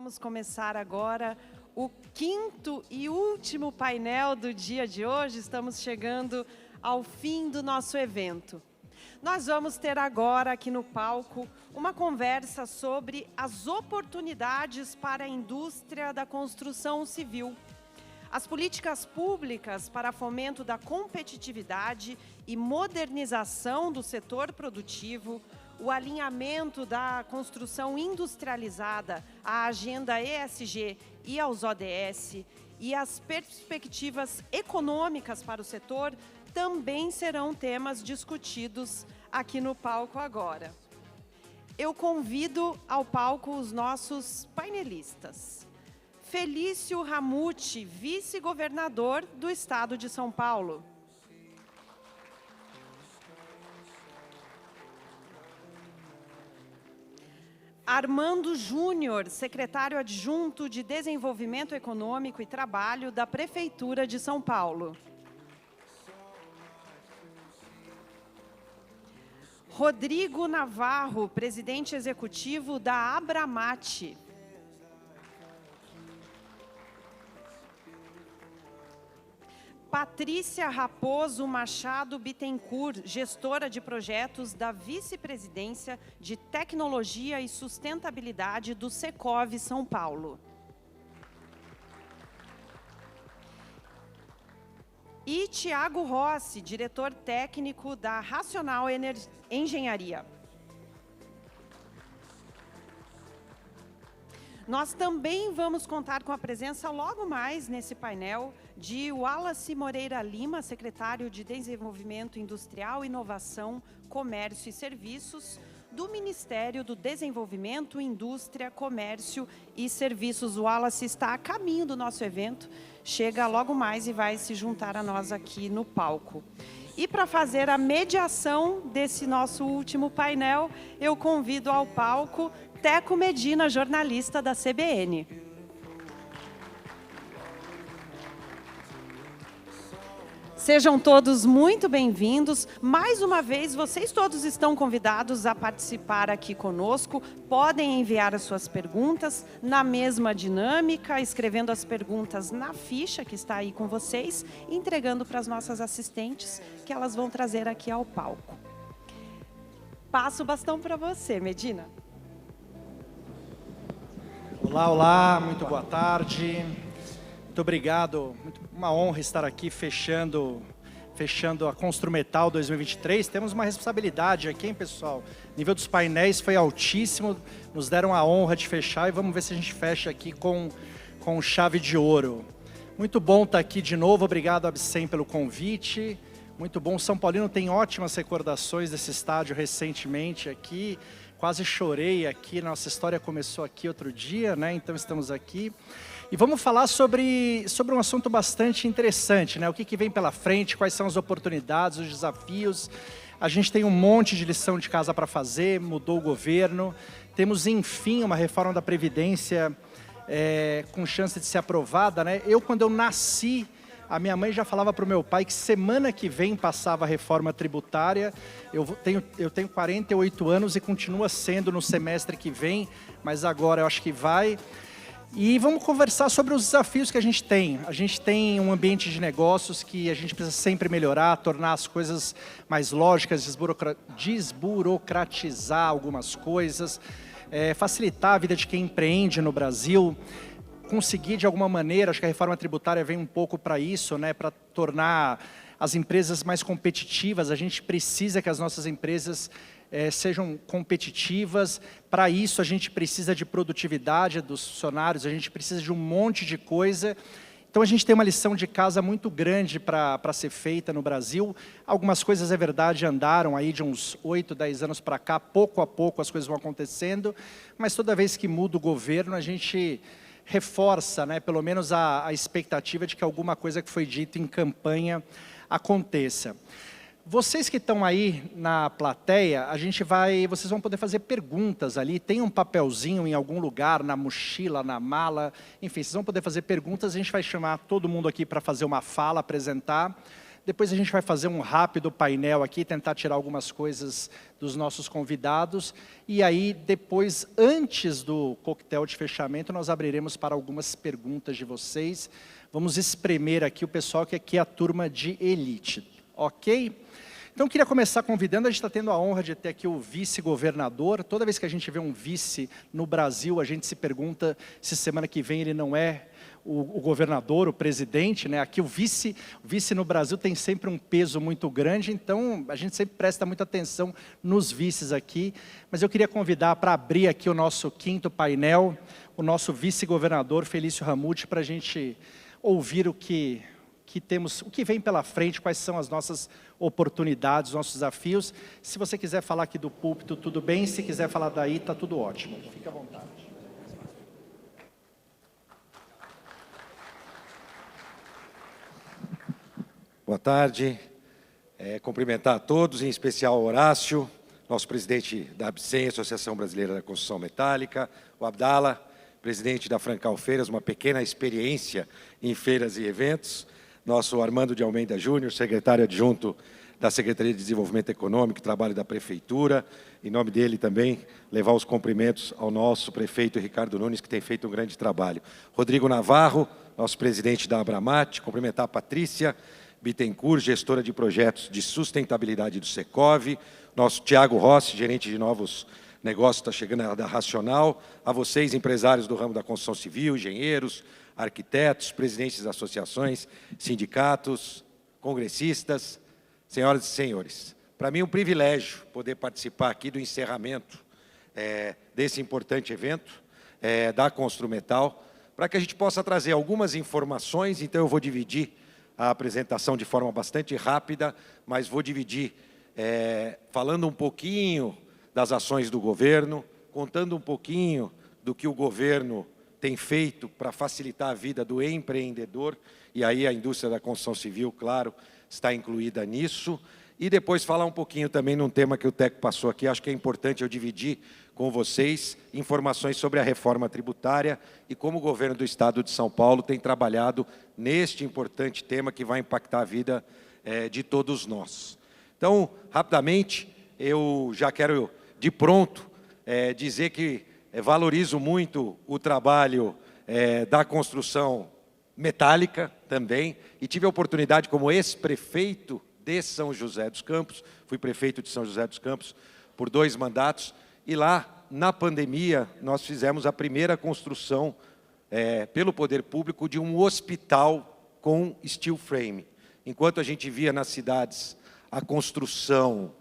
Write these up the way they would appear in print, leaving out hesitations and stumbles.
Vamos começar agora o quinto e último painel do dia de hoje. Estamos chegando ao fim do nosso evento. Nós vamos ter agora aqui no palco uma conversa sobre as oportunidades para a indústria da construção civil, as políticas públicas para fomento da competitividade e modernização do setor produtivo, o alinhamento da construção industrializada à agenda ESG e aos ODS e as perspectivas econômicas para o setor também serão temas discutidos aqui no palco agora. Eu convido ao palco os nossos painelistas. Felício Ramute, vice-governador do Estado de São Paulo. Armando Júnior, secretário adjunto de Desenvolvimento Econômico e Trabalho da Prefeitura de São Paulo. Rodrigo Navarro, presidente executivo da Abramate. Patrícia Raposo Machado Bittencourt, gestora de projetos da Vice-Presidência de Tecnologia e Sustentabilidade do Secov São Paulo. E Tiago Rossi, diretor técnico da Racional Engenharia. Nós também vamos contar com a presença logo mais nesse painel de Wallace Moreira Lima, secretário de Desenvolvimento Industrial, Inovação, Comércio e Serviços, do Ministério do Desenvolvimento, Indústria, Comércio e Serviços. O Wallace está a caminho do nosso evento, chega logo mais e vai se juntar a nós aqui no palco. E para fazer a mediação desse nosso último painel, eu convido ao palco Teco Medina, jornalista da CBN. Sejam todos muito bem-vindos. Mais uma vez, vocês todos estão convidados a participar aqui conosco. Podem enviar as suas perguntas na mesma dinâmica, escrevendo as perguntas na ficha que está aí com vocês, e entregando para as nossas assistentes, que elas vão trazer aqui ao palco. Passo o bastão para você, Medina. Olá, olá, muito boa tarde. Muito obrigado. Uma honra estar aqui fechando a Construmetal 2023. Temos uma responsabilidade aqui, hein, pessoal? O nível dos painéis foi altíssimo. Nos deram a honra de fechar e vamos ver se a gente fecha aqui com chave de ouro. Muito bom estar aqui de novo. Obrigado, Absem, pelo convite. Muito bom. São Paulino tem ótimas recordações desse estádio recentemente aqui. Quase chorei aqui, nossa história começou aqui outro dia, né? Então estamos aqui. E vamos falar sobre um assunto bastante interessante, né? O que vem pela frente, quais são as oportunidades, os desafios. A gente tem um monte de lição de casa para fazer, mudou o governo. Temos, enfim, uma reforma da Previdência com chance de ser aprovada, né? Quando eu nasci, a minha mãe já falava para o meu pai que semana que vem passava a reforma tributária. Eu tenho 48 anos e continua sendo no semestre que vem, mas agora eu acho que vai. E vamos conversar sobre os desafios que a gente tem. A gente tem um ambiente de negócios que a gente precisa sempre melhorar, tornar as coisas mais lógicas, desburocratizar algumas coisas, facilitar a vida de quem empreende no Brasil. Conseguir, de alguma maneira, acho que a reforma tributária vem um pouco para isso, né, para tornar as empresas mais competitivas. A gente precisa que as nossas empresas sejam competitivas. Para isso, a gente precisa de produtividade dos funcionários, a gente precisa de um monte de coisa. Então, a gente tem uma lição de casa muito grande para ser feita no Brasil. Algumas coisas, é verdade, andaram aí de uns 8, 10 anos para cá. Pouco a pouco as coisas vão acontecendo, mas toda vez que muda o governo, a gente reforça, né, pelo menos a expectativa de que alguma coisa que foi dita em campanha aconteça. Vocês que estão aí na plateia, vocês vão poder fazer perguntas ali, tem um papelzinho em algum lugar, na mochila, na mala, enfim, vocês vão poder fazer perguntas, a gente vai chamar todo mundo aqui para fazer uma fala, apresentar. Depois a gente vai fazer um rápido painel aqui, tentar tirar algumas coisas dos nossos convidados. E aí, depois, antes do coquetel de fechamento, nós abriremos para algumas perguntas de vocês. Vamos espremer aqui o pessoal que aqui é a turma de elite, ok? Então, eu queria começar convidando, a gente está tendo a honra de ter aqui o vice-governador. Toda vez que a gente vê um vice no Brasil, a gente se pergunta se semana que vem ele não é o governador, o presidente, né? Aqui o vice no Brasil tem sempre um peso muito grande, então a gente sempre presta muita atenção nos vices aqui. Mas eu queria convidar para abrir aqui o nosso quinto painel, o nosso vice-governador Felício Ramute, para a gente ouvir o que temos, o que vem pela frente, quais são as nossas oportunidades, os nossos desafios. Se você quiser falar aqui do púlpito, tudo bem. Se quiser falar daí, está tudo ótimo. Fique à vontade. Boa tarde. Cumprimentar a todos, em especial o Horácio, nosso presidente da ABSEM, Associação Brasileira da Construção Metálica, o Abdala, presidente da Francal Feiras, uma pequena experiência em feiras e eventos, nosso Armando de Almeida Júnior, secretário adjunto da Secretaria de Desenvolvimento Econômico e Trabalho da Prefeitura, em nome dele também, levar os cumprimentos ao nosso prefeito Ricardo Nunes, que tem feito um grande trabalho. Rodrigo Navarro, nosso presidente da Abramate, cumprimentar a Patrícia Bittencourt, gestora de projetos de sustentabilidade do Secov, nosso Tiago Rossi, gerente de novos negócios, está chegando da Racional, a vocês, empresários do ramo da construção civil, engenheiros, arquitetos, presidentes das associações, sindicatos, congressistas, senhoras e senhores. Para mim é um privilégio poder participar aqui do encerramento desse importante evento da Construmetal, para que a gente possa trazer algumas informações. Então eu vou dividir a apresentação de forma bastante rápida, mas vou dividir falando um pouquinho das ações do governo, contando um pouquinho do que o governo tem feito para facilitar a vida do empreendedor, e aí a indústria da construção civil, claro, está incluída nisso, e depois falar um pouquinho também num tema que o Teco passou aqui, acho que é importante eu dividir com vocês informações sobre a reforma tributária e como o governo do Estado de São Paulo tem trabalhado neste importante tema que vai impactar a vida de todos nós. Então, rapidamente, eu já quero, de pronto, dizer que valorizo muito o trabalho da construção metálica também, e tive a oportunidade, como ex-prefeito de São José dos Campos, fui prefeito de São José dos Campos por 2 mandatos, e lá, na pandemia, nós fizemos a primeira construção pelo poder público de um hospital com steel frame. Enquanto a gente via nas cidades a construção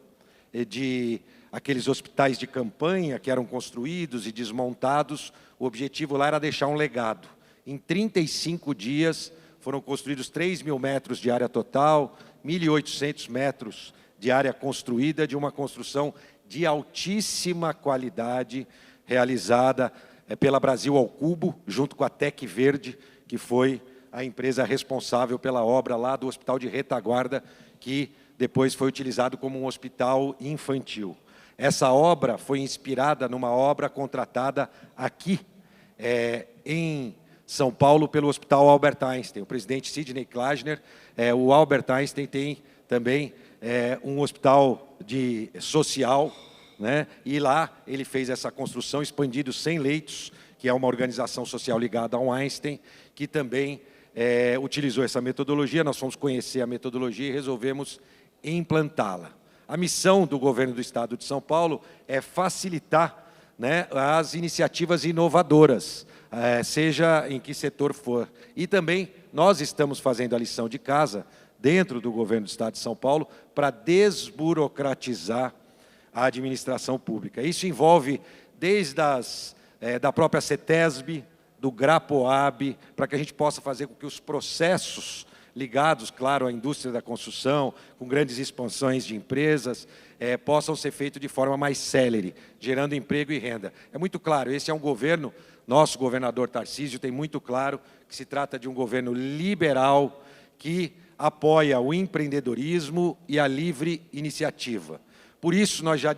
de aqueles hospitais de campanha que eram construídos e desmontados, o objetivo lá era deixar um legado. Em 35 dias foram construídos 3.000 metros de área total, 1.800 metros de área construída, de uma construção de altíssima qualidade, realizada pela Brasil ao Cubo, junto com a Tec Verde, que foi a empresa responsável pela obra lá do Hospital de Retaguarda, que depois foi utilizado como um hospital infantil. Essa obra foi inspirada numa obra contratada aqui, em São Paulo, pelo Hospital Albert Einstein. O presidente Sidney Klagener, o Albert Einstein tem também um hospital social, né? E lá ele fez essa construção, expandido 100 leitos, que é uma organização social ligada ao Einstein, que também utilizou essa metodologia. Nós fomos conhecer a metodologia e resolvemos implantá-la. A missão do governo do Estado de São Paulo é facilitar, né, as iniciativas inovadoras, seja em que setor for. E também nós estamos fazendo a lição de casa, dentro do governo do Estado de São Paulo, para desburocratizar a administração pública. Isso envolve desde da própria CETESB, do GRAPOAB, para que a gente possa fazer com que os processos ligados, claro, à indústria da construção, com grandes expansões de empresas, possam ser feitos de forma mais célere, gerando emprego e renda. É muito claro, esse é um governo, nosso governador Tarcísio tem muito claro que se trata de um governo liberal que apoia o empreendedorismo e a livre iniciativa. Por isso, nós já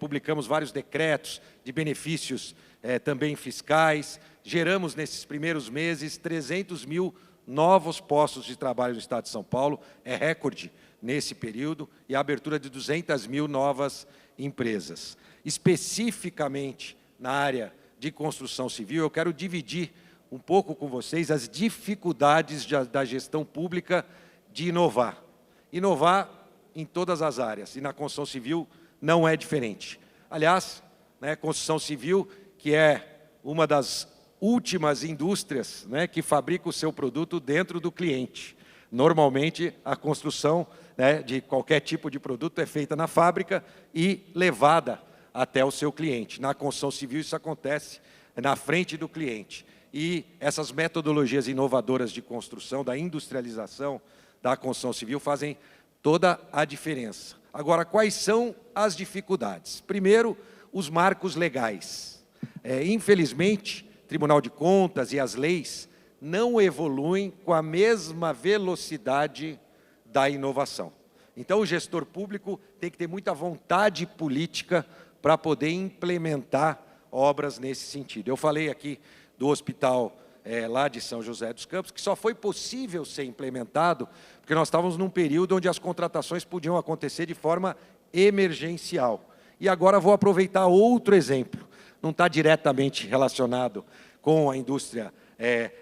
publicamos vários decretos de benefícios também fiscais. Geramos, nesses primeiros meses, 300 mil novos postos de trabalho no Estado de São Paulo, é recorde nesse período, e a abertura de 200 mil novas empresas. Especificamente na área de construção civil, eu quero dividir um pouco com vocês as dificuldades da gestão pública de inovar. Inovar em todas as áreas, e na construção civil não é diferente. Aliás, né, construção civil, que é uma das últimas indústrias, né, que fabrica o seu produto dentro do cliente. Normalmente, a construção, né, de qualquer tipo de produto é feita na fábrica e levada até o seu cliente. Na construção civil, isso acontece na frente do cliente. E essas metodologias inovadoras de construção, da industrialização da construção civil, fazem toda a diferença. Agora, quais são as dificuldades? Primeiro, os marcos legais. Infelizmente, Tribunal de Contas e as leis não evoluem com a mesma velocidade da inovação. Então, o gestor público tem que ter muita vontade política para poder implementar obras nesse sentido. Eu falei aqui do hospital lá de São José dos Campos, que só foi possível ser implementado porque nós estávamos num período onde as contratações podiam acontecer de forma emergencial. E agora vou aproveitar outro exemplo. Não está diretamente relacionado com a indústria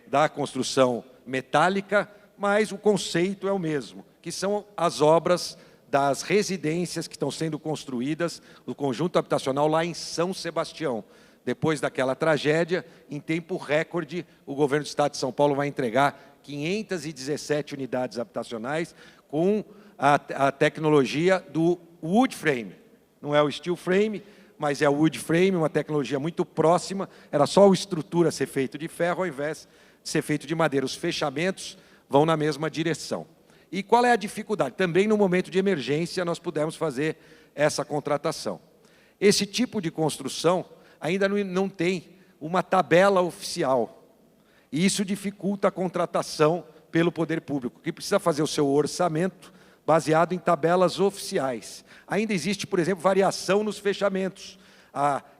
da construção metálica, mas o conceito é o mesmo, que são as obras das residências que estão sendo construídas, do conjunto habitacional lá em São Sebastião. Depois daquela tragédia, em tempo recorde, o governo do Estado de São Paulo vai entregar 517 unidades habitacionais com a tecnologia do wood frame. Não é o steel frame, mas é o wood frame, uma tecnologia muito próxima. Era só a estrutura ser feito de ferro, ao invés de ser feito de madeira. Os fechamentos vão na mesma direção. E qual é a dificuldade? Também no momento de emergência nós pudemos fazer essa contratação. Esse tipo de construção ainda não tem uma tabela oficial. E isso dificulta a contratação pelo poder público, que precisa fazer o seu orçamento baseado em tabelas oficiais. Ainda existe, por exemplo, variação nos fechamentos.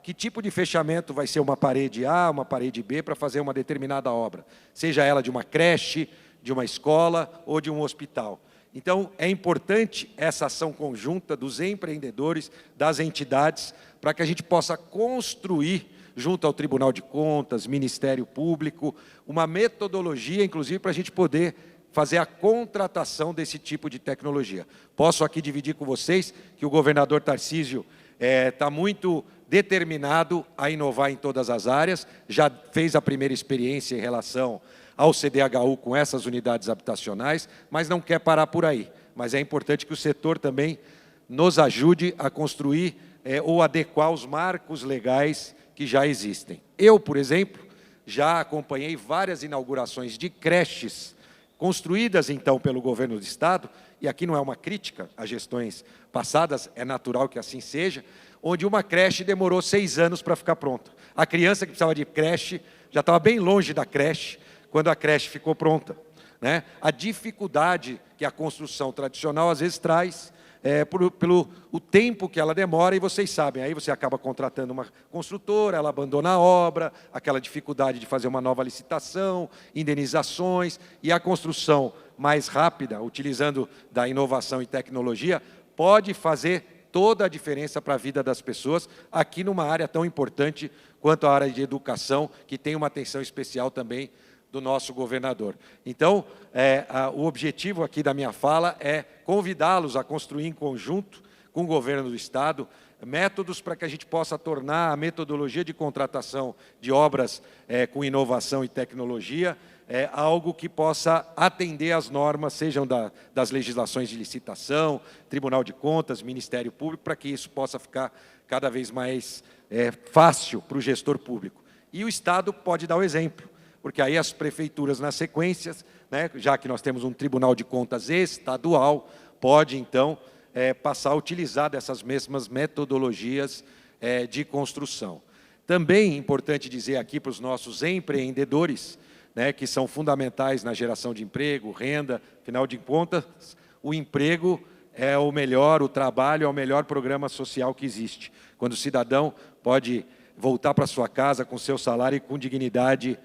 Que tipo de fechamento vai ser uma parede A, uma parede B, para fazer uma determinada obra? Seja ela de uma creche, de uma escola ou de um hospital. Então, é importante essa ação conjunta dos empreendedores, das entidades, para que a gente possa construir, junto ao Tribunal de Contas, Ministério Público, uma metodologia, inclusive, para a gente poder fazer a contratação desse tipo de tecnologia. Posso aqui dividir com vocês que o governador Tarcísio está muito determinado a inovar em todas as áreas, já fez a primeira experiência em relação ao CDHU com essas unidades habitacionais, mas não quer parar por aí. Mas é importante que o setor também nos ajude a construir ou adequar os marcos legais que já existem. Eu, por exemplo, já acompanhei várias inaugurações de creches construídas, então, pelo governo do Estado, e aqui não é uma crítica às gestões passadas, é natural que assim seja, onde uma creche demorou 6 anos para ficar pronta. A criança que precisava de creche já estava bem longe da creche quando a creche ficou pronta, né? A dificuldade que a construção tradicional às vezes traz pelo o tempo que ela demora, e vocês sabem, aí você acaba contratando uma construtora, ela abandona a obra, aquela dificuldade de fazer uma nova licitação, indenizações, e a construção mais rápida, utilizando da inovação e tecnologia, pode fazer toda a diferença para a vida das pessoas, aqui numa área tão importante quanto a área de educação, que tem uma atenção especial também do nosso governador. Então, o objetivo aqui da minha fala é convidá-los a construir em conjunto com o governo do Estado métodos para que a gente possa tornar a metodologia de contratação de obras com inovação e tecnologia algo que possa atender às normas, sejam das legislações de licitação, Tribunal de Contas, Ministério Público, para que isso possa ficar cada vez mais fácil para o gestor público. E o Estado pode dar o exemplo, porque aí as prefeituras, nas sequências, né, já que nós temos um Tribunal de Contas estadual, pode, então, passar a utilizar dessas mesmas metodologias de construção. Também é importante dizer aqui para os nossos empreendedores, né, que são fundamentais na geração de emprego, renda, afinal de contas, o emprego é o melhor, o trabalho é o melhor programa social que existe. Quando o cidadão pode voltar para sua casa com seu salário e com dignidade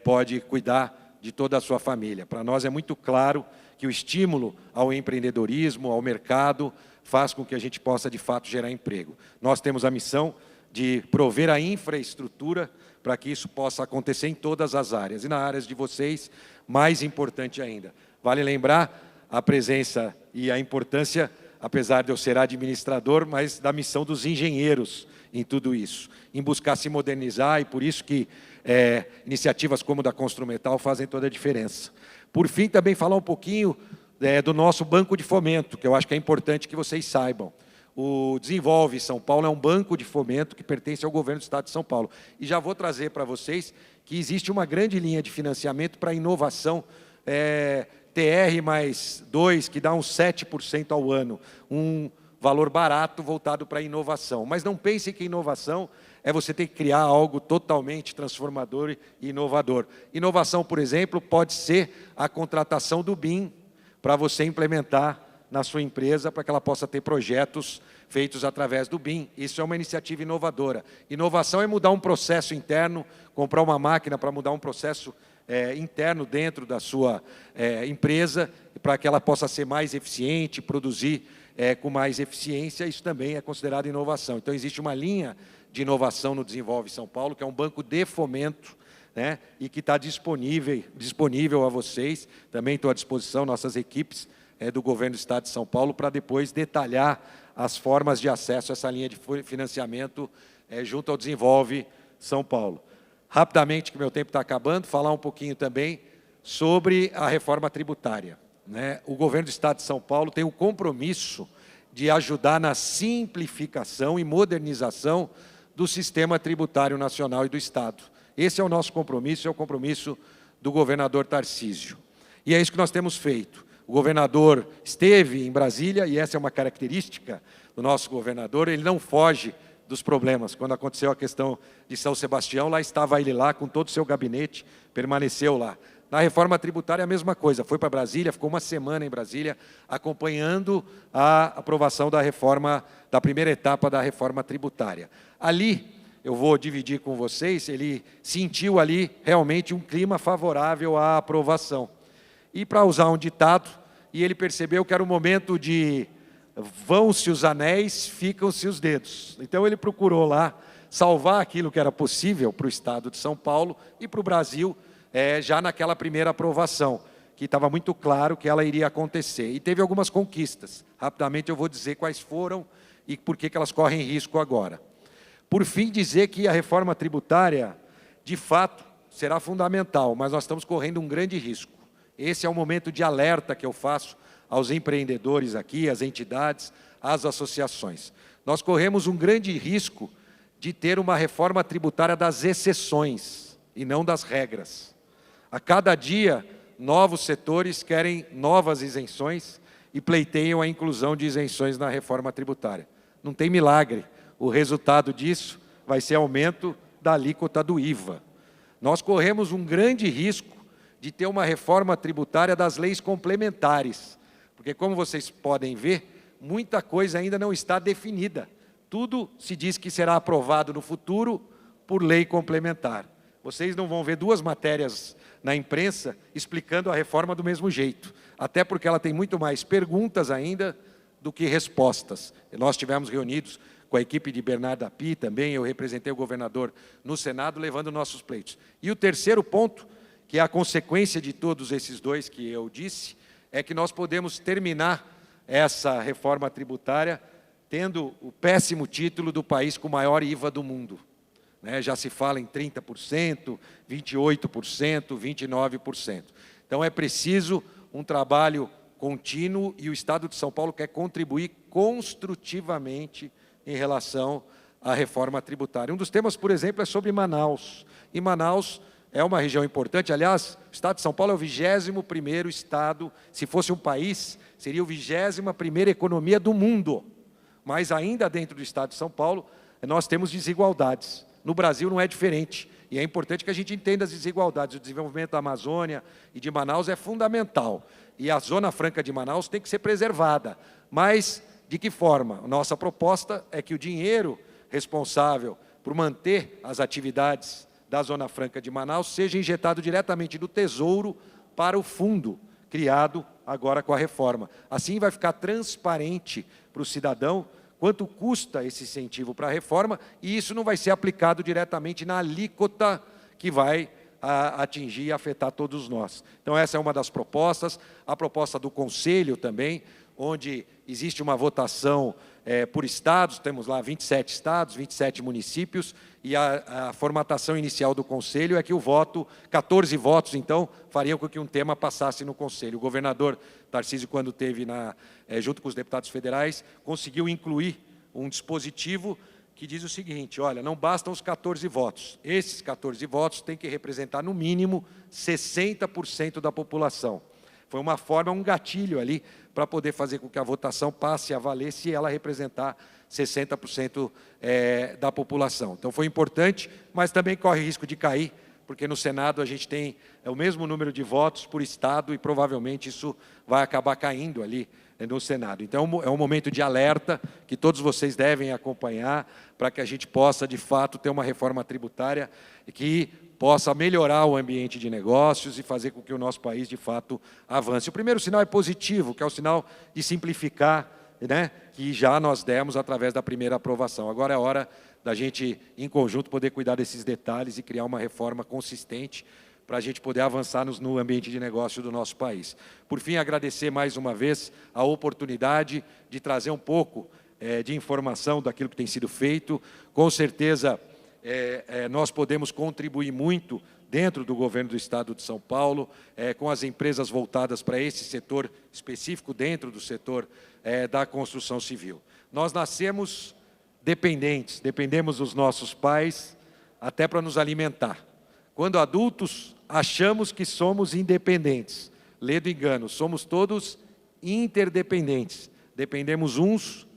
pode cuidar de toda a sua família. Para nós é muito claro que o estímulo ao empreendedorismo, ao mercado, faz com que a gente possa, de fato, gerar emprego. Nós temos a missão de prover a infraestrutura para que isso possa acontecer em todas as áreas. E nas áreas de vocês, mais importante ainda. Vale lembrar a presença e a importância, apesar de eu ser administrador, mas da missão dos engenheiros em tudo isso, em buscar se modernizar, e por isso que iniciativas como da Construmetal fazem toda a diferença. Por fim, também falar um pouquinho do nosso banco de fomento, que eu acho que é importante que vocês saibam. O Desenvolve São Paulo é um banco de fomento que pertence ao governo do Estado de São Paulo. E já vou trazer para vocês que existe uma grande linha de financiamento para inovação, TR+2, que dá uns 7% ao ano, um valor barato voltado para a inovação. Mas não pense que inovação é você ter que criar algo totalmente transformador e inovador. Inovação, por exemplo, pode ser a contratação do BIM para você implementar na sua empresa, para que ela possa ter projetos feitos através do BIM. Isso é uma iniciativa inovadora. Inovação é mudar um processo interno, comprar uma máquina para mudar um processo interno dentro da sua empresa, para que ela possa ser mais eficiente, produzir com mais eficiência. Isso também é considerado inovação. Então, existe uma linha de inovação no Desenvolve São Paulo, que é um banco de fomento, né, e que está disponível a vocês. Também estou à disposição, nossas equipes do Governo do Estado de São Paulo, para depois detalhar as formas de acesso a essa linha de financiamento junto ao Desenvolve São Paulo. Rapidamente, que meu tempo está acabando, falar um pouquinho também sobre a reforma tributária, né? O Governo do Estado de São Paulo tem o compromisso de ajudar na simplificação e modernização do sistema tributário nacional e do Estado. Esse é o nosso compromisso, é o compromisso do governador Tarcísio. E é isso que nós temos feito. O governador esteve em Brasília, e essa é uma característica do nosso governador, ele não foge dos problemas. Quando aconteceu a questão de São Sebastião, lá estava ele lá, com todo o seu gabinete, permaneceu lá. Na reforma tributária, a mesma coisa, foi para Brasília, ficou uma semana em Brasília, acompanhando a aprovação da reforma, da primeira etapa da reforma tributária. Ali, eu vou dividir com vocês, ele sentiu ali realmente um clima favorável à aprovação. E para usar um ditado, e ele percebeu que era o momento de vão-se os anéis, ficam-se os dedos. Então ele procurou lá salvar aquilo que era possível para o Estado de São Paulo e para o Brasil, já naquela primeira aprovação, que estava muito claro que ela iria acontecer. E teve algumas conquistas. Rapidamente eu vou dizer quais foram e por que elas correm risco agora. Por fim, dizer que a reforma tributária, de fato, será fundamental, mas nós estamos correndo um grande risco. Esse é o momento de alerta que eu faço aos empreendedores aqui, às entidades, às associações. Nós corremos um grande risco de ter uma reforma tributária das exceções e não das regras. A cada dia, novos setores querem novas isenções e pleiteiam a inclusão de isenções na reforma tributária. Não tem milagre. O resultado disso vai ser aumento da alíquota do IVA. Nós corremos um grande risco de ter uma reforma tributária das leis complementares, porque, como vocês podem ver, muita coisa ainda não está definida. Tudo se diz que será aprovado no futuro por lei complementar. Vocês não vão ver duas matérias na imprensa explicando a reforma do mesmo jeito, até porque ela tem muito mais perguntas ainda do que respostas. Nós estivemos reunidos com a equipe de Bernardo Api também, eu representei o governador no Senado, levando nossos pleitos. E o terceiro ponto, que é a consequência de todos esses dois que eu disse, é que nós podemos terminar essa reforma tributária tendo o péssimo título do país com o maior IVA do mundo. Já se fala em 30%, 28%, 29%. Então, é preciso um trabalho contínuo e o Estado de São Paulo quer contribuir construtivamente em relação à reforma tributária. Um dos temas, por exemplo, é sobre Manaus. E Manaus é uma região importante. Aliás, o Estado de São Paulo é o 21º Estado. Se fosse um país, seria o 21ª economia do mundo. Mas ainda dentro do Estado de São Paulo, nós temos desigualdades. No Brasil não é diferente. E é importante que a gente entenda as desigualdades. O desenvolvimento da Amazônia e de Manaus é fundamental. E a Zona Franca de Manaus tem que ser preservada. Mas, de que forma? Nossa proposta é que o dinheiro responsável por manter as atividades da Zona Franca de Manaus, seja injetado diretamente do Tesouro para o fundo criado agora com a reforma. Assim vai ficar transparente para o cidadão quanto custa esse incentivo para a reforma, e isso não vai ser aplicado diretamente na alíquota que vai atingir e afetar todos nós. Então, essa é uma das propostas. A proposta do Conselho também, onde existe uma votação por estados, temos lá 27 estados, 27 municípios, e a formatação inicial do Conselho é que 14 votos, então, fariam com que um tema passasse no Conselho. O governador Tarcísio, quando esteve junto com os deputados federais, conseguiu incluir um dispositivo que diz o seguinte: olha, não bastam os 14 votos. Esses 14 votos têm que representar, no mínimo, 60% da população. Foi uma forma, um gatilho ali, para poder fazer com que a votação passe a valer se ela representar 60% da população. Então, foi importante, mas também corre risco de cair, porque no Senado a gente tem o mesmo número de votos por estado e provavelmente isso vai acabar caindo ali no Senado. Então, é um momento de alerta que todos vocês devem acompanhar para que a gente possa, de fato, ter uma reforma tributária que possa melhorar o ambiente de negócios e fazer com que o nosso país, de fato, avance. O primeiro sinal é positivo, que é o sinal de simplificar, né, que já nós demos através da primeira aprovação. Agora é hora da gente, em conjunto, poder cuidar desses detalhes e criar uma reforma consistente para a gente poder avançar no ambiente de negócio do nosso país. Por fim, agradecer mais uma vez a oportunidade de trazer um pouco de informação daquilo que tem sido feito. Com certeza, nós podemos contribuir muito dentro do governo do Estado de São Paulo, com as empresas voltadas para esse setor específico, dentro do setor da construção civil. Nós nascemos dependemos dos nossos pais até para nos alimentar. Quando adultos, achamos que somos independentes. Lê do engano, somos todos interdependentes. Dependemos uns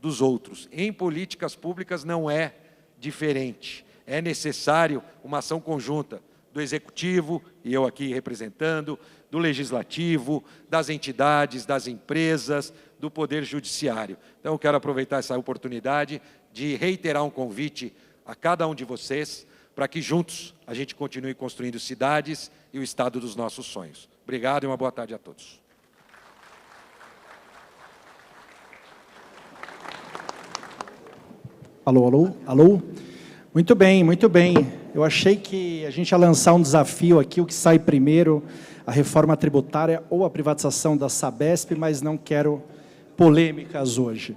dos outros. Em políticas públicas não é diferente. É necessário uma ação conjunta do Executivo, e eu aqui representando, do Legislativo, das entidades, das empresas, do Poder Judiciário. Então, eu quero aproveitar essa oportunidade de reiterar um convite a cada um de vocês para que juntos a gente continue construindo cidades e o estado dos nossos sonhos. Obrigado e uma boa tarde a todos. Alô, alô, alô? Muito bem, muito bem. Eu achei que a gente ia lançar um desafio aqui, o que sai primeiro, a reforma tributária ou a privatização da Sabesp, mas não quero polêmicas hoje.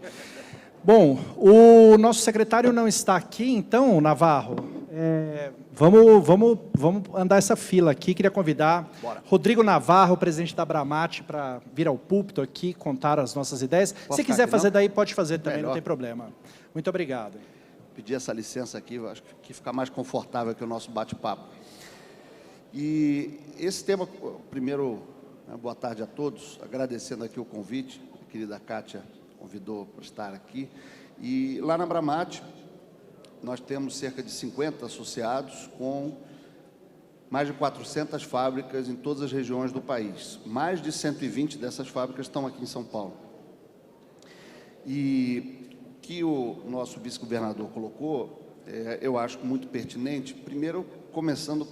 Bom, o nosso secretário não está aqui, então, Navarro, vamos andar essa fila aqui. Queria convidar Rodrigo Navarro, presidente da Abramate, para vir ao púlpito aqui, contar as nossas ideias. Se quiser fazer daí, pode fazer também, não tem problema. Muito obrigado. Pedir essa licença aqui, acho que fica mais confortável que o nosso bate-papo. E esse tema, primeiro, boa tarde a todos, agradecendo aqui o convite, a querida Kátia convidou para estar aqui. E lá na Abramate, nós temos cerca de 50 associados com mais de 400 fábricas em todas as regiões do país. Mais de 120 dessas fábricas estão aqui em São Paulo. E que o nosso vice-governador colocou, eu acho muito pertinente, primeiro começando